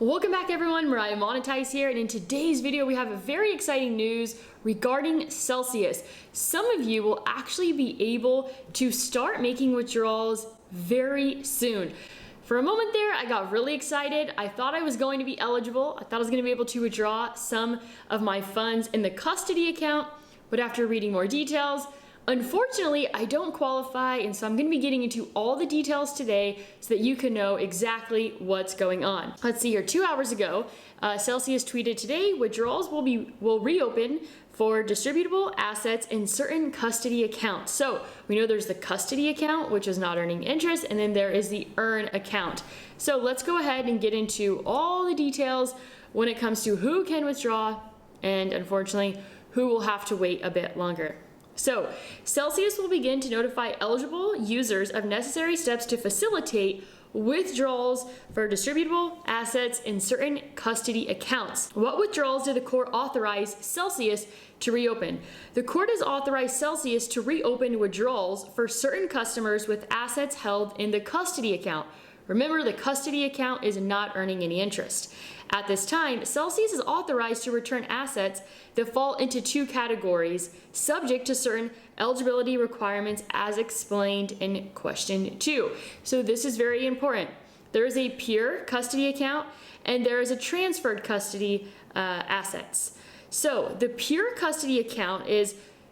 Welcome back everyone, Mariah Monetize here, and in today's video we have a very exciting news regarding Celsius. Some of you will actually be able to start making withdrawals very soon. For a moment there, I got really excited. I thought I was going to be eligible. I thought I was going to be able to withdraw some of my funds in the custody account, but after reading more details, unfortunately, I don't qualify, and so I'm going to be getting into all the details today so that you can know exactly what's going on. Let's see here. 2 hours ago, Celsius tweeted today, withdrawals will reopen for distributable assets in certain custody accounts. So we know there's the custody account, which is not earning interest, and then there is the earn account. So let's go ahead and get into all the details when it comes to who can withdraw and, unfortunately, who will have to wait a bit longer. So, Celsius will begin to notify eligible users of necessary steps to facilitate withdrawals for distributable assets in certain custody accounts. What withdrawals did the court authorize Celsius to reopen? The court has authorized Celsius to reopen withdrawals for certain customers with assets held in the custody account. Remember, the custody account is not earning any interest. At this time, Celsius is authorized to return assets that fall into two categories, subject to certain eligibility requirements as explained in question 2. So this is very important. There is a pure custody account and there is a transferred custody assets. So the pure custody account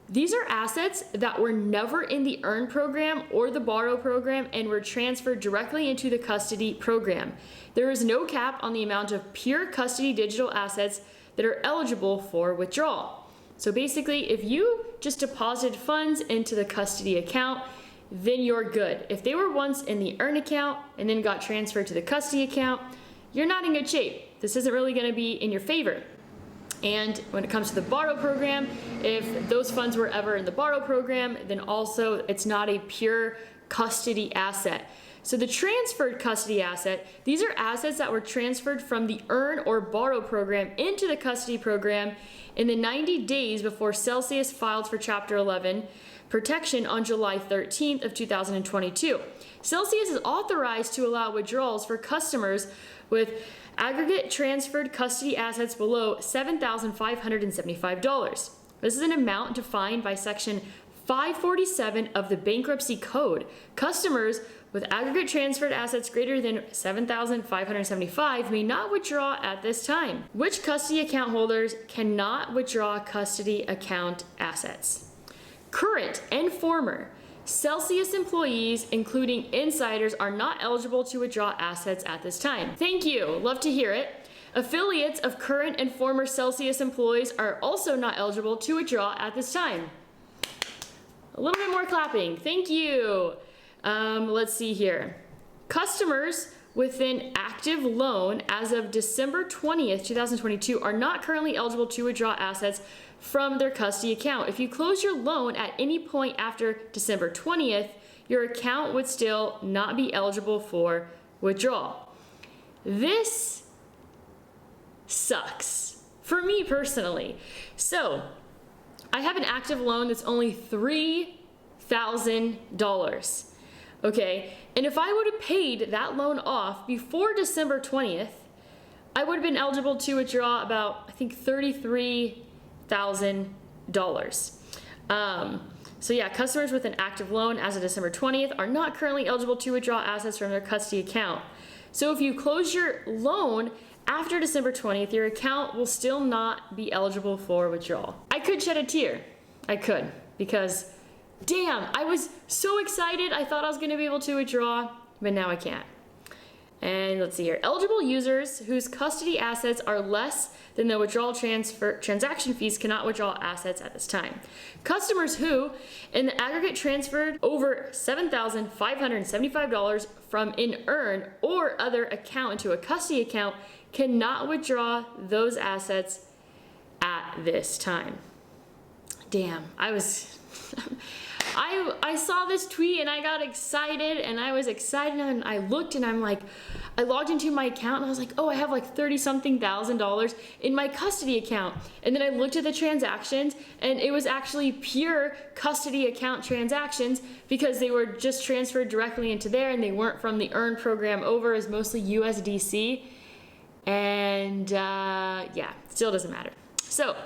these are assets that were never in the earn program or the borrow program and were transferred directly into the custody program. There is no cap on the amount of pure custody digital assets that are eligible for withdrawal. So basically, if you just deposited funds into the custody account, then you're good. If they were once in the earn account and then got transferred to the custody account, you're not in good shape. This isn't really going to be in your favor. And when it comes to the borrow program, if those funds were ever in the borrow program, then also it's not a pure custody asset. So the transferred custody asset, these are assets that were transferred from the earn or borrow program into the custody program in the 90 days before Celsius filed for Chapter 11 protection on July 13th of 2022. Celsius is authorized to allow withdrawals for customers with aggregate transferred custody assets below $7,575. This is an amount defined by Section 547 of the Bankruptcy Code. Customers with aggregate transferred assets greater than $7,575 may not withdraw at this time. Which custody account holders cannot withdraw custody account assets? Current and former Celsius employees, including insiders, are not eligible to withdraw assets at this time. Thank you. Love to hear it. Affiliates of current and former Celsius employees are also not eligible to withdraw at this time. A little bit more clapping. Thank you. Let's see here. Customers with an active loan as of December 20th, 2022 are not currently eligible to withdraw assets from their custody account. If you close your loan at any point after December 20th, your account would still not be eligible for withdrawal. This sucks for me personally. So I have an active loan that's only $3,000. Okay, and if I would have paid that loan off before December 20th, I would have been eligible to withdraw about, I think, $33,000. So yeah, customers with an active loan as of December 20th are not currently eligible to withdraw assets from their custody account. So if you close your loan after December 20th, your account will still not be eligible for withdrawal. I could shed a tear. I could, because damn, I was so excited. I thought I was going to be able to withdraw, but now I can't. And let's see here. Eligible users whose custody assets are less than the withdrawal transaction fees cannot withdraw assets at this time. Customers who, in the aggregate, transferred over $7,575 from an earn or other account into a custody account cannot withdraw those assets at this time. Damn, I saw this tweet and I got excited, and I was excited, and I looked and I logged into my account and I was like, oh, I have like $30-something thousand in my custody account. And then I looked at the transactions and it was actually pure custody account transactions because they were just transferred directly into there and they weren't from the earn program over, as mostly USDC. And And yeah, still doesn't matter. So,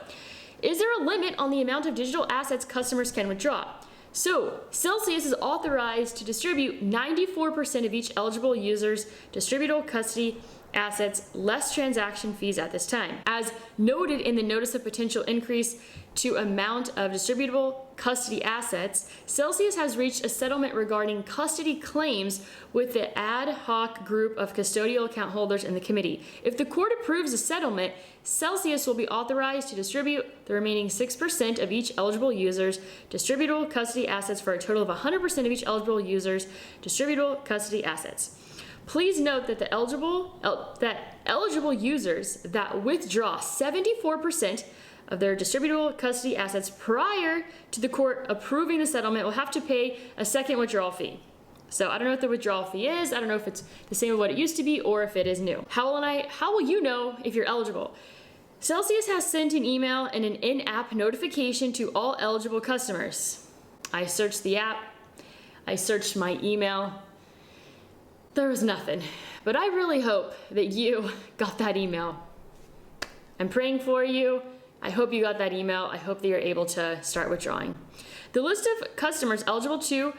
is there a limit on the amount of digital assets customers can withdraw? So, Celsius is authorized to distribute 94% of each eligible user's distributable custody assets, less transaction fees at this time. As noted in the notice of potential increase to amount of distributable custody assets, Celsius has reached a settlement regarding custody claims with the ad hoc group of custodial account holders in the committee. If the court approves the settlement, Celsius will be authorized to distribute the remaining 6% of each eligible user's distributable custody assets for a total of 100% of each eligible user's distributable custody assets. Please note that the eligible users that withdraw 74% of their distributable custody assets prior to the court approving the settlement will have to pay a second withdrawal fee. So I don't know what the withdrawal fee is. I don't know if it's the same as what it used to be or if it is new. How will you know if you're eligible? Celsius has sent an email and an in-app notification to all eligible customers. I searched the app. I searched my email. There was nothing, but I really hope that you got that email. I'm praying for you. I hope you got that email. I hope that you're able to start withdrawing. The list of customers eligible to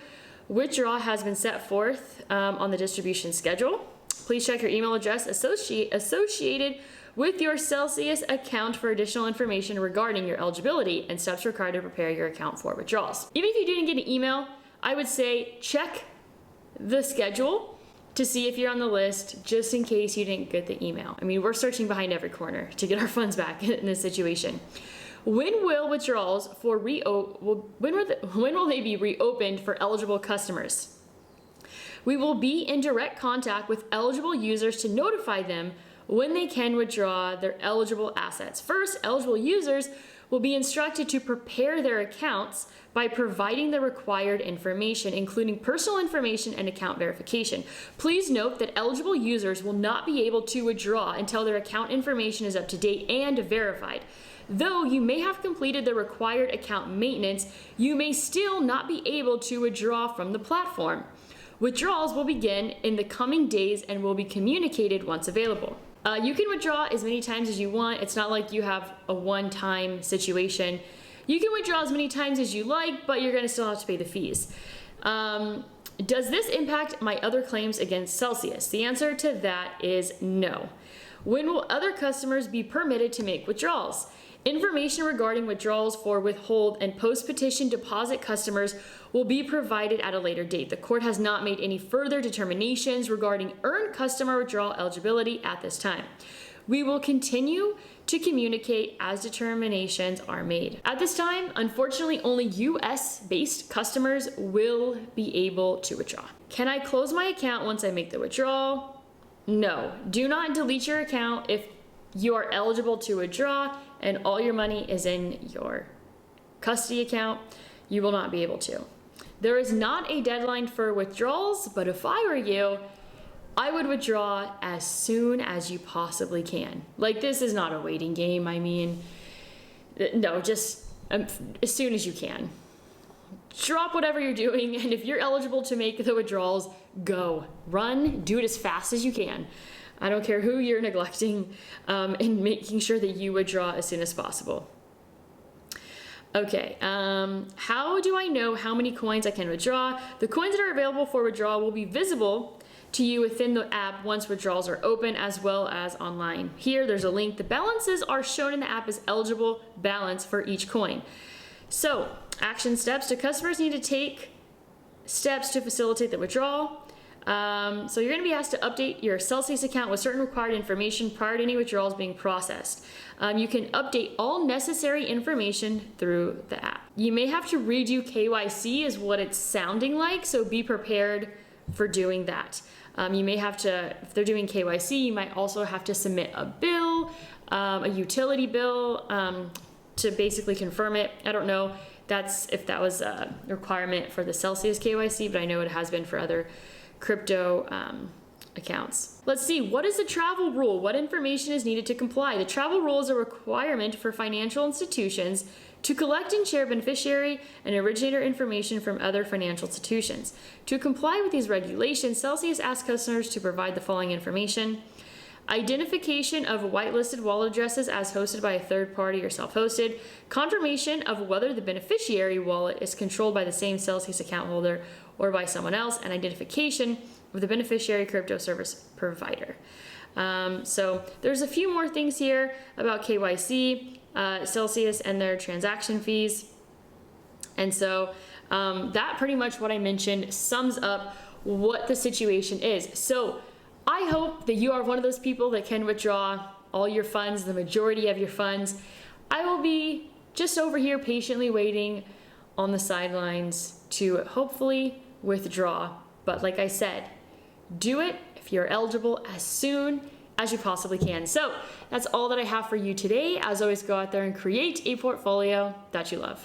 withdraw has been set forth on the distribution schedule. Please check your email address associated with your Celsius account for additional information regarding your eligibility and steps required to prepare your account for withdrawals. Even if you didn't get an email, I would say check the schedule to see if you're on the list, just in case you didn't get the email. I mean, we're searching behind every corner to get our funds back in this situation. When will withdrawals for when will they be reopened for eligible customers? We will be in direct contact with eligible users to notify them when they can withdraw their eligible assets. First, eligible users will be instructed to prepare their accounts by providing the required information, including personal information and account verification. Please note that eligible users will not be able to withdraw until their account information is up to date and verified. Though you may have completed the required account maintenance, you may still not be able to withdraw from the platform. Withdrawals will begin in the coming days and will be communicated once available. You can withdraw as many times as you want. It's not like you have a one-time situation. You can withdraw as many times as you like, but you're going to still have to pay the fees. Does this impact my other claims against Celsius? The answer to that is no. When will other customers be permitted to make withdrawals? Information regarding withdrawals for withhold and post-petition deposit customers will be provided at a later date. The court has not made any further determinations regarding earned customer withdrawal eligibility at this time. We will continue to communicate as determinations are made. At this time, unfortunately, only US-based customers will be able to withdraw. Can I close my account once I make the withdrawal? No. Do not delete your account if you are eligible to withdraw and all your money is in your custody account. You will not be able to. There is not a deadline for withdrawals, but if I were you, I would withdraw as soon as you possibly can. Like, this is not a waiting game. I mean, no, just as soon as you can. Drop whatever you're doing, and if you're eligible to make the withdrawals, go. Run, do it as fast as you can. I don't care who you're neglecting, and making sure that you withdraw as soon as possible. Okay, how do I know how many coins I can withdraw? The coins that are available for withdrawal will be visible to you within the app once withdrawals are open, as well as online. Here, there's a link. The balances are shown in the app as eligible balance for each coin. So, action steps. Do customers need to take steps to facilitate the withdrawal? So you're going to be asked to update your Celsius account with certain required information prior to any withdrawals being processed. You can update all necessary information through the app. You may have to redo KYC is what it's sounding like, so be prepared for doing that. You may have to, if they're doing KYC, you might also have to submit a bill, a utility bill, to basically confirm it. I don't know if that was a requirement for the Celsius KYC, but I know it has been for other crypto accounts. Let's see, what is the travel rule? What information is needed to comply? The travel rule is a requirement for financial institutions to collect and share beneficiary and originator information from other financial institutions. To comply with these regulations, Celsius asks customers to provide the following information. identification of whitelisted wallet addresses as hosted by a third party or self-hosted, confirmation of whether the beneficiary wallet is controlled by the same Celsius account holder or by someone else, and identification of the beneficiary crypto service provider. So there's a few more things here about KYC, Celsius, and their transaction fees. And so that pretty much what I mentioned sums up what the situation is. So I hope that you are one of those people that can withdraw all your funds, the majority of your funds. I will be just over here patiently waiting on the sidelines to hopefully withdraw. But like I said, do it if you're eligible as soon as you possibly can. So that's all that I have for you today. As always, go out there and create a portfolio that you love.